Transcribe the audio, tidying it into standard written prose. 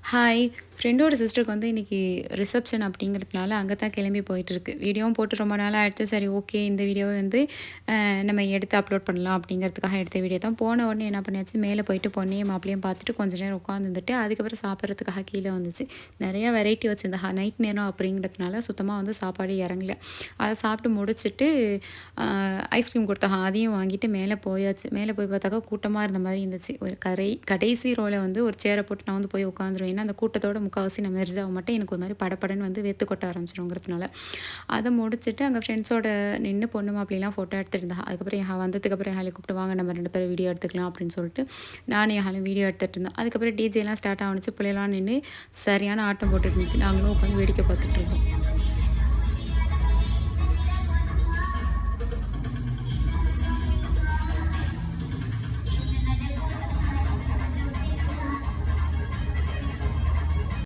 Hi. ஃப்ரெண்டோட சிஸ்டருக்கு வந்து இன்றைக்கி ரிசப்ஷன் அப்படிங்கிறதுனால அங்கே தான் கிளம்பி போயிட்டுருக்கு. வீடியோவும் போட்டு ரொம்ப நாள் ஆகிடுச்சு. சரி ஓகே, இந்த வீடியோவை வந்து நம்ம எடுத்து அப்லோட் பண்ணலாம் அப்படிங்கிறதுக்காக எடுத்த வீடியோ தான். போன உடனே என்ன பண்ணியாச்சு, மேலே போயிட்டு பொண்ணையும் மாப்பிளையும் பார்த்துட்டு கொஞ்சம் நேரம் உட்காந்துருந்துட்டு அதுக்கப்புறம் சாப்பிட்றதுக்காக கீழே வந்துச்சு. நிறையா வெரைட்டி வச்சு இந்த நைட் நேரம் அப்படிங்கிறதுனால சுத்தமாக வந்து சாப்பாடு இறங்கல. அதை சாப்பிட்டு முடிச்சுட்டு ஐஸ்கிரீம் கொடுத்தாங்க, அதையும் வாங்கிட்டு மேலே போயாச்சு. மேலே போய் பார்த்தாக்கா கூட்டமாக இருந்த மாதிரி இருந்துச்சு. ஒரு கடைசி ரோவில் வந்து ஒரு சேரை போட்டு நான் வந்து போய் உட்காந்துருவேன். ஏன்னா அந்த கூட்டத்தோட முக்கால்வாசி நான் மெர்ஜ் ஆக மாட்டேன். எனக்கு ஒரு மாதிரி படப்படன்னு வந்து வேத்து கொட்ட ஆரம்பிச்சிடுங்கிறதுனால அதை முடிச்சுட்டு அங்கே ஃப்ரெண்ட்ஸோட நின்று பொண்ணு மாப்பிள்ளைலாம் ஃபோட்டோ எடுத்துருந்தேன். அதுக்கப்புறம் என் வந்ததுக்கப்புறம் என் ஹாலை கூப்பிட்டு வாங்க நம்ம 2 பேரும் வீடியோ எடுத்துக்கலாம் அப்படின்னு சொல்லிட்டு நானும் என் ஹாலும் வீடியோ எடுத்துகிட்டு இருந்தேன். அதுக்கப்புறம் டிஜேலாம் ஸ்டார்ட் ஆகிச்சு. பிள்ளைலாம் நின்று சரியான ஆட்டம் போட்டுட்டு இருந்துச்சு. நாங்களும் உட்காந்து வேடிக்கை பார்த்துட்டு இருந்தோம்.